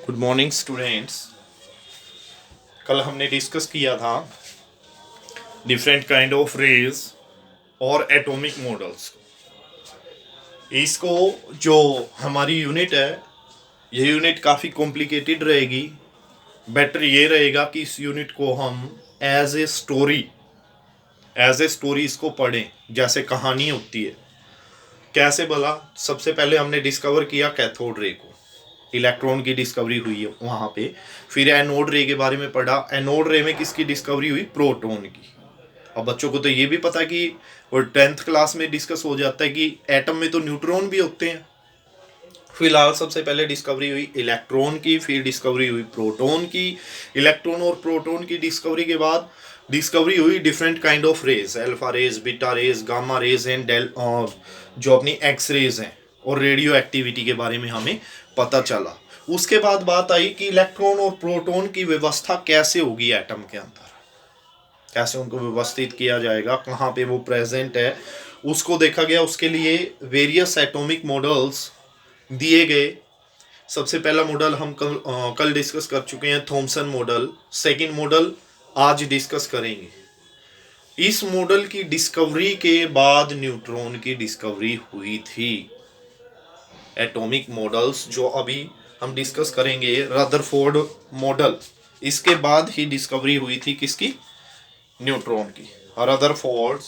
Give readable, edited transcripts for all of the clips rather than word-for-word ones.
Good morning students. कल हमने discuss किया था डिफरेंट काइंड ऑफ रेज और एटॉमिक मॉडल्स। इसको जो हमारी यूनिट है, ये यूनिट काफ़ी कॉम्प्लिकेटेड रहेगी। बेटर ये रहेगा कि इस यूनिट को हम एज ए स्टोरी इसको पढ़ें, जैसे कहानी होती है। कैसे भला? सबसे पहले हमने डिस्कवर किया कैथोड रे को, इलेक्ट्रॉन की डिस्कवरी हुई है वहाँ पे। फिर एनोड रे के बारे में पढ़ा। एनोड रे में किसकी डिस्कवरी हुई? प्रोटॉन की। अब बच्चों को तो ये भी पता है कि, और 10th क्लास में डिस्कस हो जाता है कि एटम में तो न्यूट्रॉन भी होते हैं। फिलहाल सबसे पहले डिस्कवरी हुई इलेक्ट्रॉन की, फिर डिस्कवरी हुई प्रोटॉन की। इलेक्ट्रॉन और प्रोटॉन की डिस्कवरी के बाद डिस्कवरी हुई different kind of rays, alpha rays, beta rays, gamma rays and जो अपनी एक्स रेज हैं, और रेडियो एक्टिविटी के बारे में हमें पता चला। उसके बाद बात आई कि इलेक्ट्रॉन और प्रोटॉन की व्यवस्था कैसे होगी एटम के अंदर, कैसे उनको व्यवस्थित किया जाएगा, कहाँ पे वो प्रेजेंट है, उसको देखा गया। उसके लिए वेरियस एटॉमिक मॉडल्स दिए गए। सबसे पहला मॉडल हम कल डिस्कस कर चुके हैं, थॉमसन मॉडल। सेकंड मॉडल आज डिस्कस करेंगे। इस मॉडल की डिस्कवरी के बाद न्यूट्रॉन की डिस्कवरी हुई थी। एटॉमिक मॉडल्स जो अभी हम डिस्कस करेंगे, रदरफोर्ड मॉडल, इसके बाद ही डिस्कवरी हुई थी किसकी? न्यूट्रॉन की। रदरफोर्ड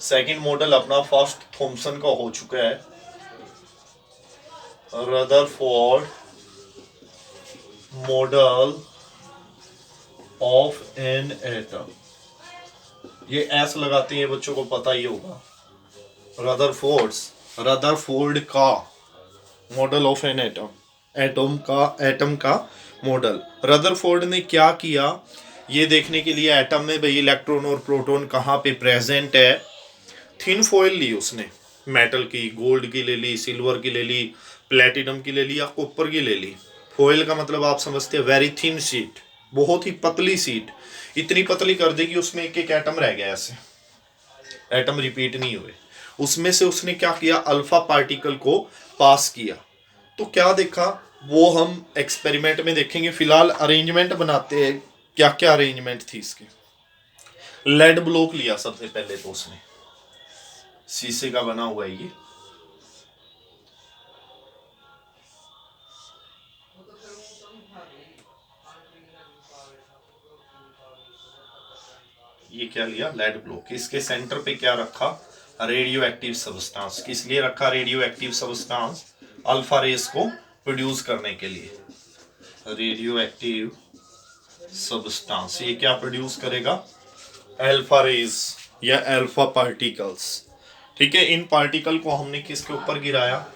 सेकंड मॉडल अपना, फर्स्ट थॉमसन का हो चुका है। Rutherford model of an atom, ये एस लगाते हैं, बच्चों को पता ही होगा। रदरफोर्ड का model of an atom, atom का मॉडल। रदरफोर्ड ने क्या किया, ये देखने के लिए एटम में भाई इलेक्ट्रॉन और प्रोटॉन कहाँ पे प्रेजेंट है, थिन फॉइल ली उसने, मेटल की, गोल्ड की ले ली, सिल्वर की ले ली, प्लेटिनम की ले ली, या कॉपर की ले ली। फॉइल का मतलब आप समझते हैं, वेरी थिन शीट, बहुत ही पतली शीट। इतनी पतली कर देगी उसमें एक एक एटम रह गया, ऐसे एटम रिपीट नहीं हुए। उसमें से उसने क्या किया, अल्फा पार्टिकल को पास किया। तो क्या देखा वो हम एक्सपेरिमेंट में देखेंगे। फिलहाल अरेंजमेंट बनाते हैं, क्या क्या अरेंजमेंट थी इसकी। लेड ब्लॉक लिया सबसे पहले तो उसने, शीशे का बना हुआ है ये क्या लिया, लेड ब्लॉक। इसके सेंटर पे क्या रखा, रेडियो एक्टिव सब्सटेंस। किस लिए रखा radioactive substance? Alpha rays को प्रोड्यूस करने के लिए। रेडियो एक्टिव सब्सटेंस ये क्या प्रोड्यूस करेगा? अल्फा रेस या अल्फा पार्टिकल्स। ठीक है, इन पार्टिकल को हमने किसके ऊपर गिराया?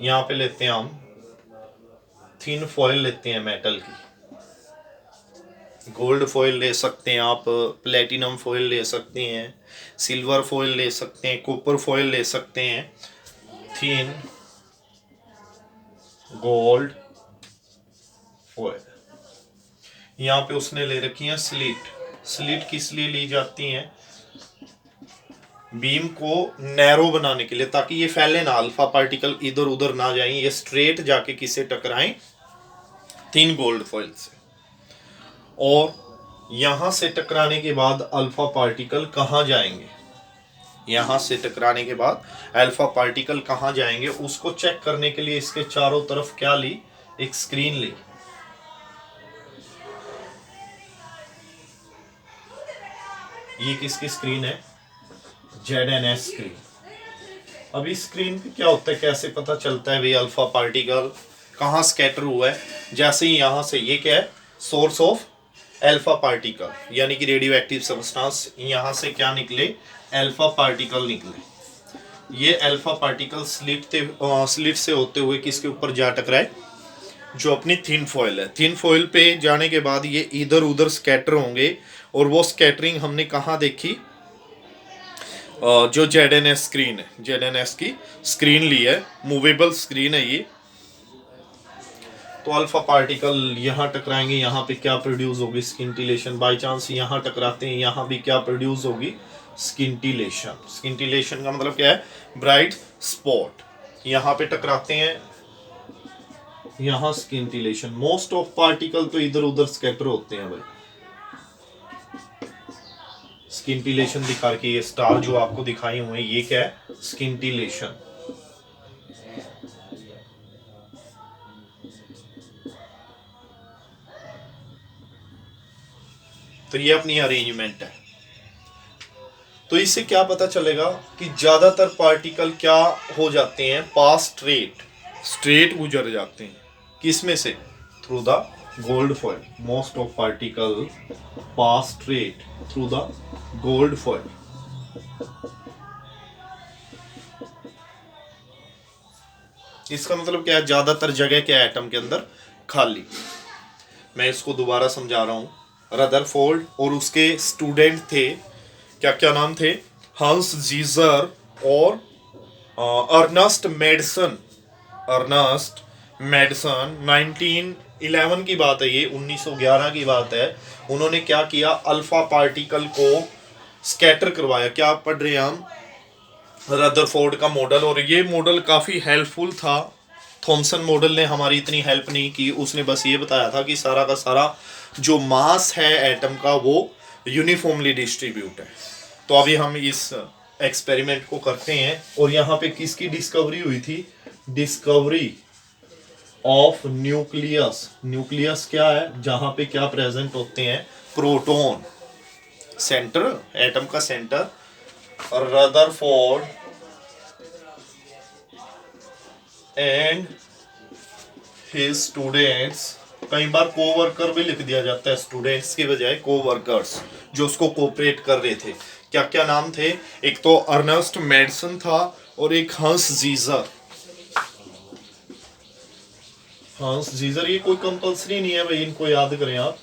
यहाँ पे लेते हैं हम थिन फॉइल, लेते हैं मेटल की। गोल्ड फॉइल ले सकते हैं आप, प्लेटिनम फॉइल ले सकते हैं, सिल्वर फॉइल ले सकते हैं, कॉपर फॉइल ले सकते हैं। Thin gold foil. यहाँ पे उसने ले रखी है स्लिट। स्लिट किस लिए ली जाती हैं? बीम को नैरो बनाने के लिए, ताकि ये फैले ना, अल्फा पार्टिकल इधर उधर ना जाए, ये स्ट्रेट जाके किसे टकराएं? थिन गोल्ड फॉइल से। और यहां से टकराने के बाद अल्फा पार्टिकल कहां जाएंगे? यहां से टकराने के बाद अल्फा पार्टिकल कहां जाएंगे, उसको चेक करने के लिए इसके चारों तरफ क्या ली? एक स्क्रीन ली। ये किसकी स्क्रीन है? ZNS screen. अब इस स्क्रीन पे क्या होता है, कैसे पता चलता है भाई अल्फा पार्टिकल कहाँ स्कैटर हुआ है? जैसे ही यहाँ से, ये क्या है, सोर्स ऑफ अल्फा पार्टिकल, यानी कि रेडियो एक्टिव सब्सटेंस। यहाँ से क्या निकले? अल्फा पार्टिकल निकले। ये अल्फा पार्टिकल स्लिट से होते हुए किसके ऊपर जा टकराए? जो अपनी थिन फॉइल है। थिन फॉइल पे जाने के बाद ये इधर उधर स्कैटर होंगे, और वो स्कैटरिंग हमने कहाँ देखी? जो ZNS स्क्रीन है, ZNS की स्क्रीन ली है, मूवेबल स्क्रीन है ये। तो अल्फा पार्टिकल यहाँ टकराएंगे, यहाँ पे क्या प्रोड्यूस होगी? स्किंटिलेशन। बाय चांस यहाँ टकराते हैं, यहाँ भी क्या प्रोड्यूस होगी? स्किंटिलेशन। स्किंटिलेशन का मतलब क्या है? Bright spot. यहाँ पे टकराते हैं, यहाँ स्किंटिलेशन, मोस्ट ऑफ पार्टिकल तो इधर उधर स्कैटर होते हैं भाई। स्किंटिलेशन दिखा के ये स्टार जो आपको दिखाई हुए ये क्या है, स्किंटिलेशन। तो ये अपनी अरेंजमेंट है। तो इससे क्या पता चलेगा कि ज्यादातर पार्टिकल क्या हो जाते हैं, पास स्ट्रेट गुजर जाते हैं। किस में से? Through the gold foil. Most of particle pass straight through the gold foil. इसका मतलब क्या है, ज्यादातर जगह क्या है एटम के अंदर, खाली। मैं इसको दोबारा समझा रहा हूं। रदरफोर्ड और उसके स्टूडेंट थे, क्या क्या नाम थे, हंस जीजर और अर्नस्ट मेडिसन। अर्नस्ट मेडिसन 1911 की बात है, ये 1911 की बात है। उन्होंने क्या किया, अल्फा पार्टिकल को स्कैटर करवाया। क्या पढ़ रहे हैं हम, रदरफोर्ड का मॉडल। और ये मॉडल काफ़ी हेल्पफुल था। थॉमसन मॉडल ने हमारी इतनी हेल्प नहीं की, उसने बस ये बताया था कि सारा का सारा जो मास है एटम का वो यूनिफॉर्मली डिस्ट्रीब्यूट है। तो अभी हम इस एक्सपेरिमेंट को करते हैं। और यहाँ पे किसकी डिस्कवरी हुई थी, डिस्कवरी ऑफ न्यूक्लियस। न्यूक्लियस क्या है, जहाँ पे क्या प्रेजेंट होते हैं, प्रोटॉन, सेंटर, एटम का centre. Rutherford and his students, कई बार कोवर्कर भी लिख दिया जाता है, स्टूडेंट्स की बजाय कोवर्कर्स, जो उसको कोऑपरेट कर रहे थे। क्या क्या नाम थे, एक तो अर्नस्ट मेडिसन था और एक हंस जीजर। हंस जीजर, ये कोई कंपल्सरी नहीं है भाई, इनको याद करें आप।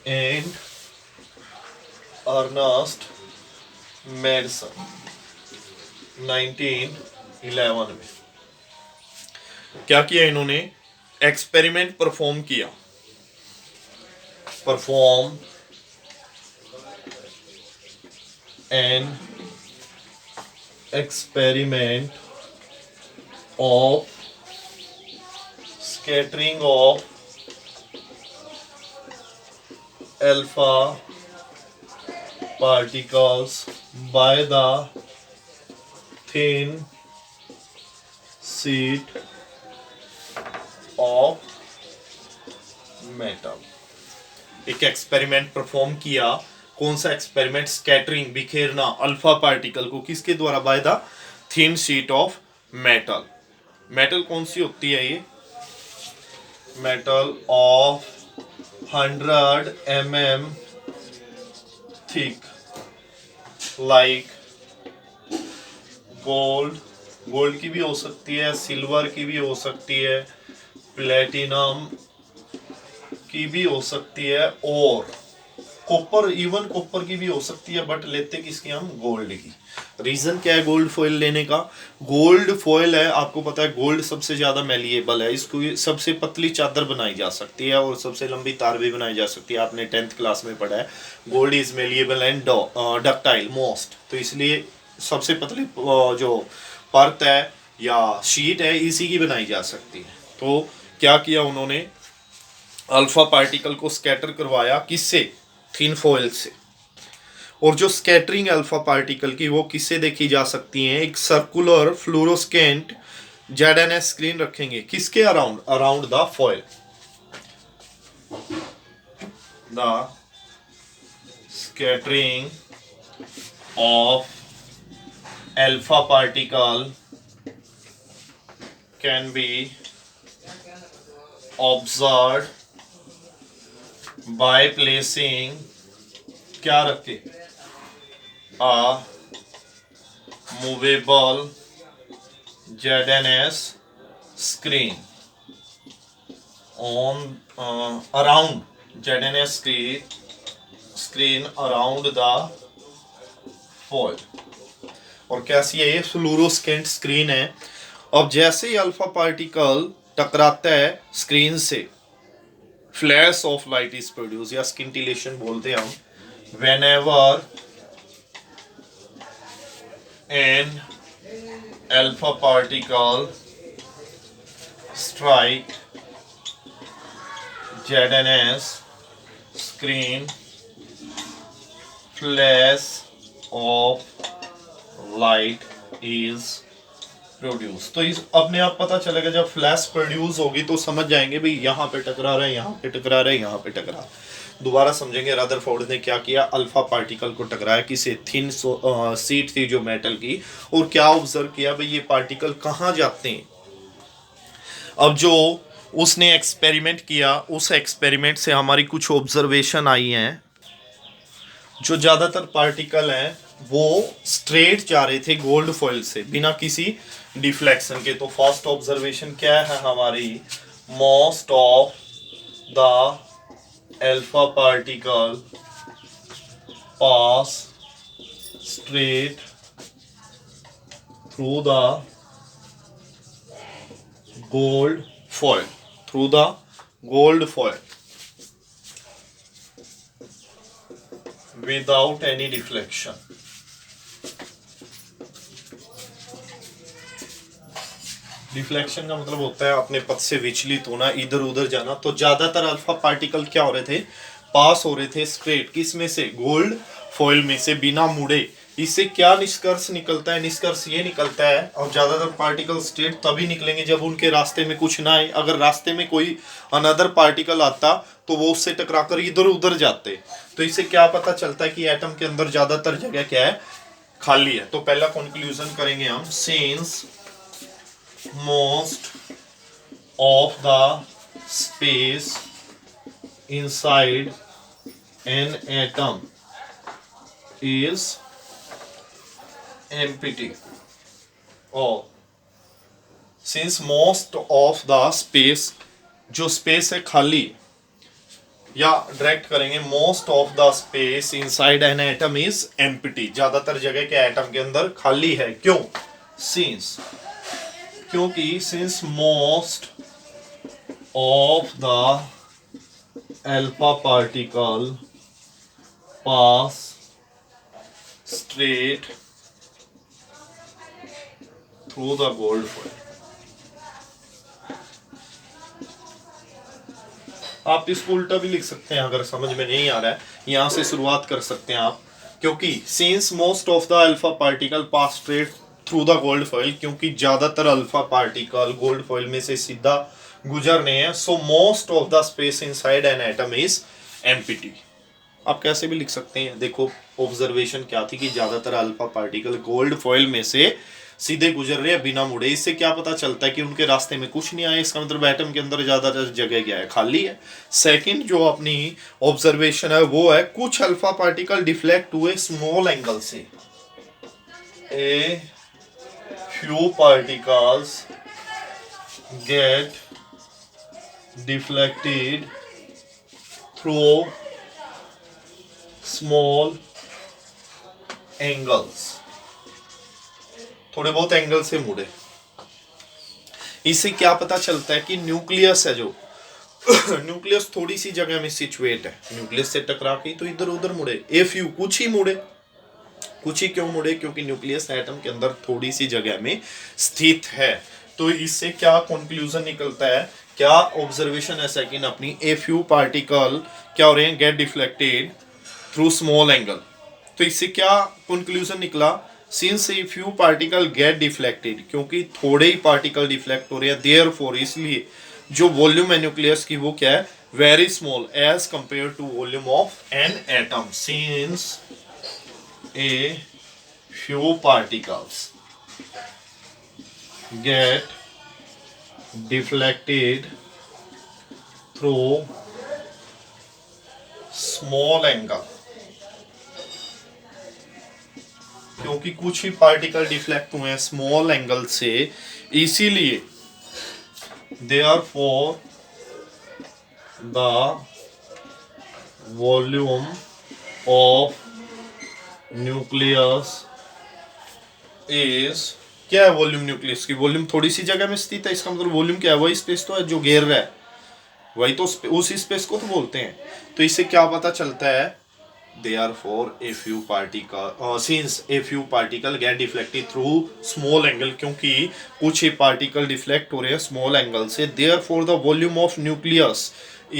एंड अर्नस्ट मेडिसन 1911 में क्या किया इन्होंने, एक्सपेरिमेंट परफॉर्म किया। Perform an experiment of scattering of alpha particles by the thin sheet of metal। एक एक्सपेरिमेंट परफॉर्म किया। कौन सा एक्सपेरिमेंट, स्कैटरिंग, बिखेरना अल्फा पार्टिकल को, किसके द्वारा, by the thin sheet of metal. Metal कौन सी होती है ये, metal of 100 mm thick, like gold की भी हो सकती है, सिल्वर की भी हो सकती है, प्लेटिनम की भी हो सकती है, और कॉपर, इवन कॉपर की भी हो सकती है, बट लेते किसकी हम, गोल्ड की। रीजन क्या है गोल्ड फॉइल लेने का, गोल्ड फॉइल है, आपको पता है गोल्ड सबसे ज्यादा मैलिएबल है, इसको सबसे पतली चादर बनाई जा सकती है और सबसे लंबी तार भी बनाई जा सकती है। आपने 10th क्लास में पढ़ा है, gold is malleable and ductile most. तो इसलिए सबसे पतली जो परत है या शीट है इसी की बनाई जा सकती है। तो क्या किया उन्होंने, अल्फा पार्टिकल को स्कैटर करवाया, किससे, थिन फॉइल से। और जो स्कैटरिंग अल्फा पार्टिकल की वो किससे देखी जा सकती है, एक सर्कुलर फ्लोरोस्केंट ZNS स्क्रीन रखेंगे, किसके around, around the foil. The scattering of alpha particle can be observe by placing, क्या रखे, a movable ZNS screen on around ZNS screen around the foil। और कैसी है ये, फ्लोरोसेंट स्क्रीन है। अब जैसे ही अल्फा पार्टिकल टकराता है स्क्रीन से, flash of light is produce, या स्किंटिलेशन बोलते हैं हम। whenever an alpha particle strike, ZNS, screen, flash of light is produce. तो इस अपने आप पता चलेगा जब फ्लैश प्रोड्यूस होगी तो समझ जाएंगे भाई यहाँ पे टकरा रहा है, यहाँ पे टकरा रहा है, यहाँ पे टकरा। दोबारा समझेंगे रदरफोर्ड ने क्या किया, अल्फा पार्टिकल को टकराया किसी थिन सीट थी जो मेटल की, और क्या ऑब्जर्व किया भाई ये पार्टिकल कहाँ जाते हैं। अब जो उसने एक्सपेरिमेंट किया, उस एक्सपेरिमेंट से हमारी कुछ ऑब्जर्वेशन आई हैं। जो ज़्यादातर पार्टिकल हैं वो स्ट्रेट जा रहे थे गोल्ड फॉइल से बिना किसी डिफ्लेक्शन के। तो फर्स्ट ऑब्जर्वेशन क्या है हमारी, most of the alpha particle pass straight through the gold foil, through the gold foil without any deflection। Deflection का मतलब होता है अपने पथ से विचलित होना, इधर उधर जाना। तो ज्यादातर अल्फा पार्टिकल क्या हो रहे थे, पास हो रहे थे स्ट्रेट, किस में से, गोल्ड फॉइल में से, बिना मुड़े। इससे क्या निष्कर्ष निकलता है, निष्कर्ष ये निकलता है, और ज्यादातर पार्टिकल स्ट्रेट तभी निकलेंगे जब उनके रास्ते में कुछ ना आए। अगर रास्ते में कोई अनदर पार्टिकल आता तो वो उससे टकराकर इधर उधर जाते। तो इससे क्या पता चलता है कि एटम के अंदर ज्यादातर जगह क्या है, खाली है। तो पहला कंक्लूजन करेंगे हम, since most of the space inside an atom is empty, और since most of the space, जो स्पेस है खाली, या डायरेक्ट करेंगे most of the space inside an atom is empty, ज्यादातर जगह के एटम के अंदर खाली है। क्यों, सिंस, क्योंकि since most of the alpha particle pass straight through the gold foil. आप इसको उल्टा भी लिख सकते हैं अगर समझ में नहीं आ रहा है, यहां से शुरुआत कर सकते हैं आप। क्योंकि since most of the alpha particle pass straight through the gold foil, क्योंकि ज्यादातर अल्फा पार्टिकल गोल्ड फॉइल में से सीधा गुजर रहे हैं, so most of the space inside an atom is empty. आप कैसे भी लिख सकते हैं। देखो ऑब्जर्वेशन क्या थी कि ज्यादातर अल्फा पार्टिकल गोल्ड फॉइल में से सीधे गुजर रहे हैं बिना मुड़े। इससे क्या पता चलता है कि उनके रास्ते में कुछ नहीं आया। इसका मतलब एटम के अंदर ज्यादातर जगह क्या है, खाली है। सेकंड जो अपनी ऑब्जर्वेशन है वो है, कुछ अल्फा पार्टिकल डिफ्लेक्ट हुए स्मॉल एंगल से। A few particles get deflected through small angles, थोड़े बहुत एंगल से मुड़े। इससे क्या पता चलता है कि न्यूक्लियस है जो न्यूक्लियस थोड़ी सी जगह में सिचुएट है, न्यूक्लियस से टकरा के तो इधर उधर मुड़े। ए फ्यू, कुछ ही मुड़े। कुछ ही क्यों मुड़े, क्योंकि न्यूक्लियस एटम के अंदर थोड़ी सी जगह में स्थित है। तो इससे क्या कंक्लूजन निकलता है, क्या ऑब्जर्वेशन है सेकंड अपनी, ए फ्यू पार्टिकल क्या हो रहे हैं, get deflected through small angle. तो इससे क्या कंक्लूजन निकला, since a few particle get deflected, क्योंकि थोड़े ही पार्टिकल डिफ्लेक्ट हो रहे हैं, देयरफॉर इसलिए जो वॉल्यूम है न्यूक्लियस की वो क्या है, very small as compare to volume of an atom. Since a few particles get deflected through small angle, क्योंकि कुछ ही पार्टिकल डिफ्लेक्ट हुए हैं स्मॉल एंगल से, इसीलिए therefore the volume of nucleus is, क्या है वॉल्यूम न्यूक्लियस की, वॉल्यूम थोड़ी सी जगह में स्थित है। इसका मतलब वॉल्यूम क्या है, वही स्पेस तो है जो घेर रहा है, वही तो उस स्पेस को तो बोलते हैं। तो इससे क्या पता चलता है therefore a few particle since a few particle get deflected through small angle, क्योंकि कुछ ही particle deflect हो रहे हैं small angle से, therefore the volume of nucleus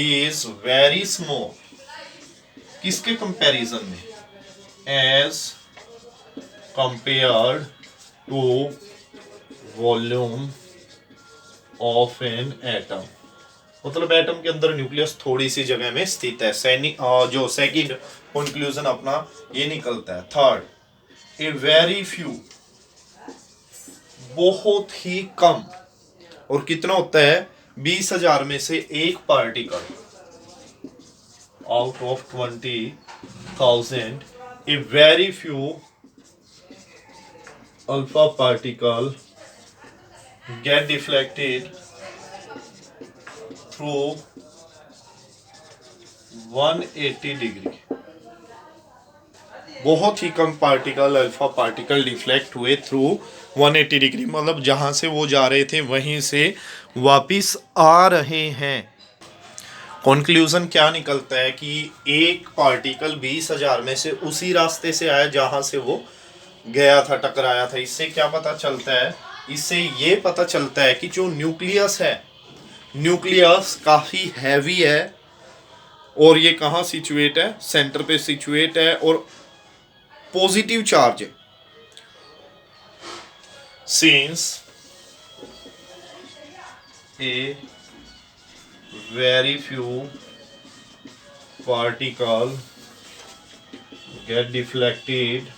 is very small. किसके comparison में? As compared to volume of an atom. मतलब atom के अंदर न्यूक्लियस थोड़ी सी जगह में स्थित है। जो सेकंड कंक्लूजन अपना ये निकलता है। थर्ड, ए वेरी फ्यू, बहुत ही कम, और कितना होता है 20,000 में से एक particle, out of 20,000 a very few alpha particle get deflected through 180 degree. बहुत ही कम पार्टिकल, अल्फा पार्टिकल डिफ्लेक्ट हुए थ्रू 180 डिग्री, मतलब जहां से वो जा रहे थे वहीं से वापिस आ रहे हैं। कंक्लूजन क्या निकलता है कि एक पार्टिकल 20,000 में से उसी रास्ते से आया जहां से वो गया था, टकराया था। इससे क्या पता चलता है? इससे ये पता चलता है कि जो न्यूक्लियस है, न्यूक्लियस काफ़ी हैवी है, और ये कहाँ सिचुएट है? सेंटर पे सिचुएट है, और पॉजिटिव चार्ज है। Since a very few particle get deflected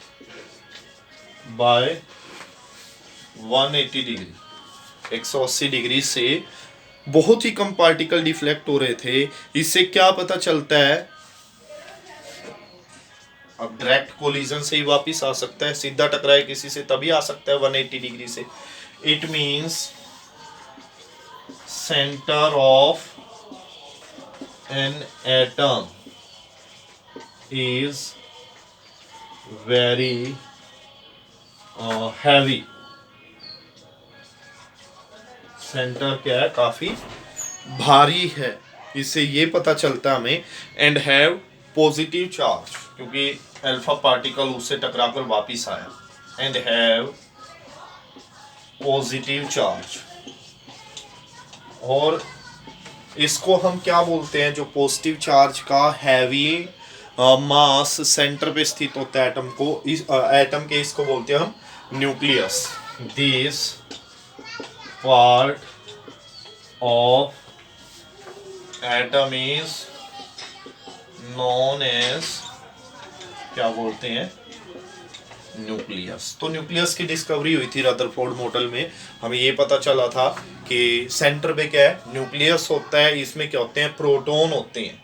by 180 degree, 180 degree से बहुत ही कम पार्टिकल डिफ्लेक्ट हो रहे थे। इससे क्या पता चलता है? अब डायरेक्ट कोलिजन से ही वापिस आ सकता है, सीधा टकराए किसी से तभी आ सकता है 180 डिग्री से। It means centre of an atom is very heavy. Centre क्या है? काफी भारी है। इससे ये पता चलता है हमें, एंड हैव पॉजिटिव चार्ज, क्योंकि अल्फा पार्टिकल उससे टकराकर वापिस आया, एंड हैव पॉजिटिव चार्ज। और इसको हम क्या बोलते हैं? जो पॉजिटिव चार्ज का हैवी मास सेंटर पे स्थित होता है एटम को, इस एटम के, इसको बोलते हैं हम nucleus. This part of atom is known as, क्या बोलते हैं? न्यूक्लियस। तो न्यूक्लियस की डिस्कवरी हुई थी रदरफोर्ड मॉडल में। हमें ये पता चला था कि सेंटर पे क्या है? न्यूक्लियस होता है। इसमें क्या होते हैं? प्रोटॉन होते हैं।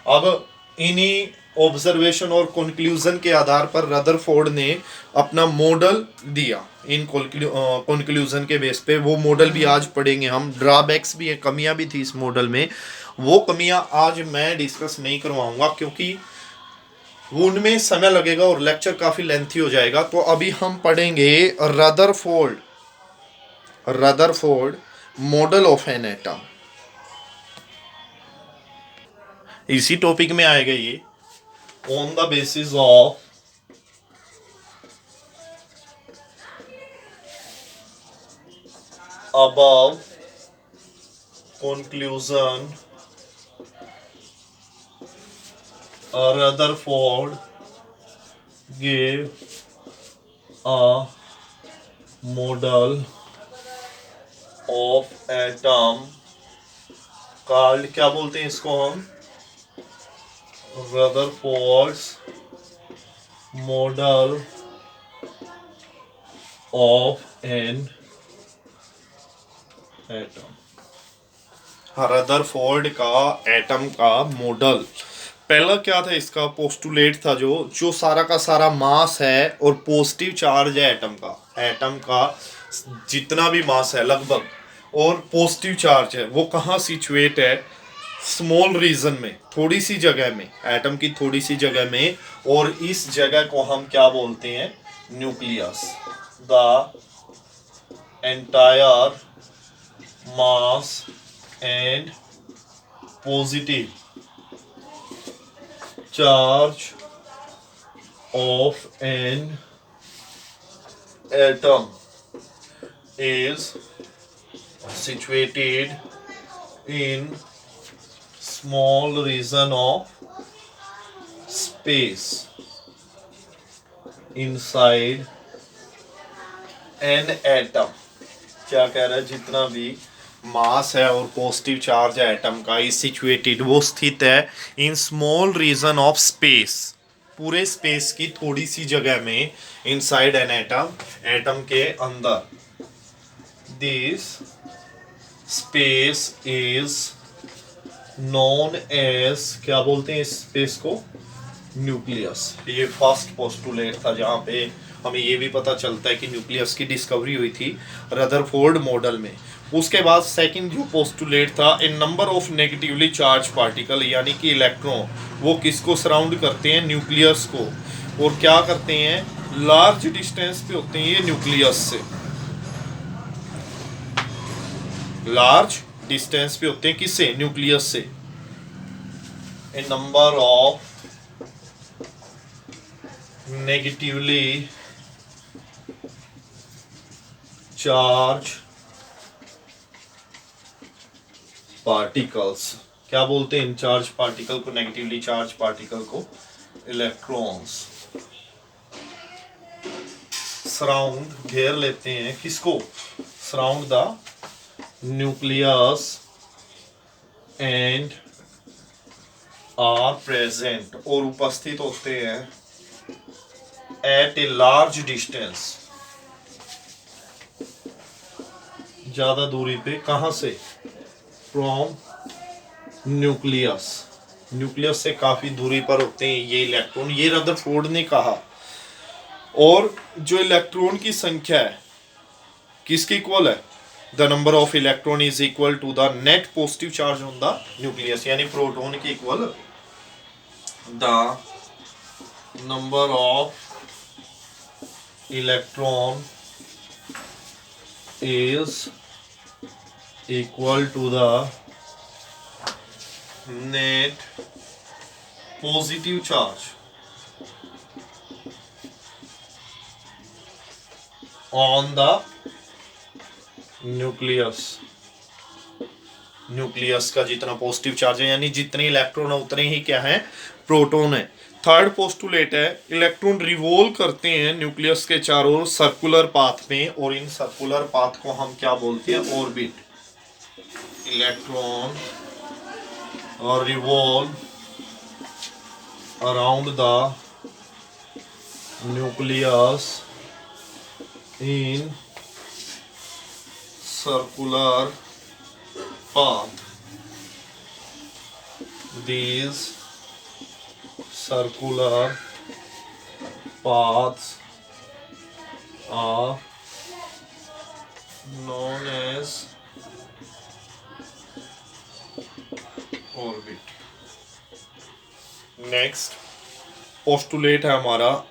अब इन्हीं ऑब्जर्वेशन और कंक्लूजन के आधार पर रदरफोर्ड ने अपना मॉडल दिया। इन कंक्लूजन के बेस पे वो मॉडल भी आज पढ़ेंगे हम। ड्रॉबैक्स भी है, कमियां भी थी इस मॉडल में। वो कमियां आज मैं डिस्कस नहीं करवाऊंगा, क्योंकि उनमें समय लगेगा और लेक्चर काफी लेंथी हो जाएगा। तो अभी हम पढ़ेंगे Rutherford model of an atom. इसी टॉपिक में आएगा ये। On the basis of above conclusion, Rutherford gave a model of atom called, क्या बोलते हैं इसको हम? Rutherford's model of an atom। Rutherford का एटम का मॉडल। पहला क्या था इसका? पोस्टुलेट था जो सारा का सारा मास है और पॉजिटिव चार्ज है एटम का जितना भी मास है लगभग, और पॉजिटिव चार्ज है, वो कहाँ सिचुएट है? स्मॉल रीजन में, थोड़ी सी जगह में, एटम की थोड़ी सी जगह में। और इस जगह को हम क्या बोलते हैं? Nucleus. The entire mass and positive charge of an atom is situated in small region of space inside an atom। क्या कह रहा है, जितना भी मास है और पॉजिटिव चार्ज है एटम का इज सिचुएटेड, वो स्थित है in small region of space, पूरे स्पेस की थोड़ी सी जगह में, इनसाइड एन एटम, एटम के अंदर। This space is known as, क्या बोलते हैं इस स्पेस को, न्यूक्लियस। ये फर्स्ट पोस्टुलेट था जहाँ पे हमें ये भी पता चलता है कि न्यूक्लियस की डिस्कवरी हुई थी रदरफोर्ड मॉडल में। उसके बाद सेकंड जो पोस्टुलेट था, in number of negatively charge particle, यानी कि इलेक्ट्रॉन, वो किसको सराउंड करते हैं, न्यूक्लियस को, और क्या करते हैं, लार्ज डिस्टेंस पे होते हैं ये न्यूक्लियस से, लार्ज डिस्टेंस पे होते हैं किससे, न्यूक्लियस से। In number of negatively charge particles, क्या बोलते हैं इन चार्ज पार्टिकल को, नेगेटिवली चार्ज पार्टिकल को, इलेक्ट्रॉन्स। सराउंड, घेर लेते हैं किसको, surround the nucleus and are present, और उपस्थित होते हैं एट ए लार्ज डिस्टेंस, ज्यादा दूरी पे, कहां से, फ्रॉम न्यूक्लियस, न्यूक्लियस से काफी दूरी पर होते हैं ये इलेक्ट्रॉन, ये रदरफोर्ड ने कहा। और जो इलेक्ट्रॉन की संख्या है किसकी इक्वल है, the number of electron is equal to the net positive charge on the nucleus, यानी प्रोटॉन की equal the number of electron is equal to the net positive charge on the nucleus, nucleus का जितना positive charge है, यानी जितने electron है उतने ही क्या है, प्रोटॉन है। थर्ड पोस्टुलेट है, इलेक्ट्रॉन रिवॉल्व करते हैं न्यूक्लियस के चारों सर्कुलर पाथ में, और इन सर्कुलर पाथ को हम क्या बोलते हैं, ऑर्बिट। इलेक्ट्रॉन और revolve around the nucleus in circular path. These circular paths are known as orbit. Next postulate है हमारा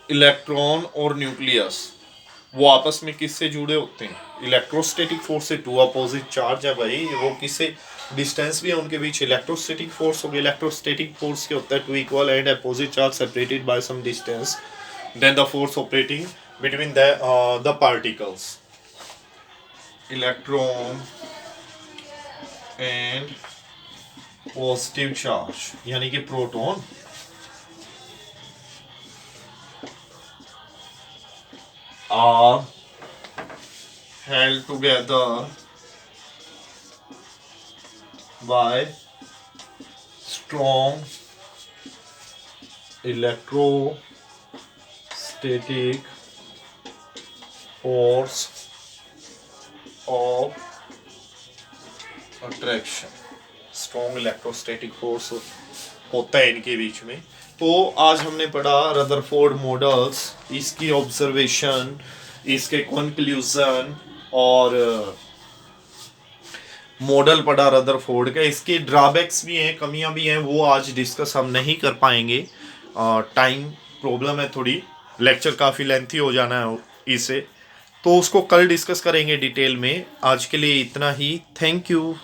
इलेक्ट्रॉन और न्यूक्लियस, वो आपस में किससे जुड़े होते हैं, इलेक्ट्रोस्टैटिक फोर्स से। टू अपोजिट चार्ज है भाई, वो किससे, डिस्टेंस भी है उनके बीच, इलेक्ट्रोस्टैटिक फोर्स हो गया, इलेक्ट्रोस्टैटिक फोर्स क्या होता है, two equal and opposite charge separated by some distance, then the force operating between the particles. Electron and positive charge, यानी कि proton, are held together by strong electrostatic force of attraction। Strong electrostatic force होता है इनके बीच में। तो आज हमने पढ़ा रदरफोर्ड मॉडल्स, इसकी ऑब्जर्वेशन, इसके कंक्लूजन, और मॉडल पढ़ा रदरफोर्ड का। इसके ड्रॉबैक्स भी हैं, कमियां भी हैं, वो आज डिस्कस हम नहीं कर पाएंगे, टाइम प्रॉब्लम है थोड़ी, लेक्चर काफ़ी लेंथी हो जाना है इसे, तो उसको कल डिस्कस करेंगे डिटेल में। आज के लिए इतना ही, थैंक यू।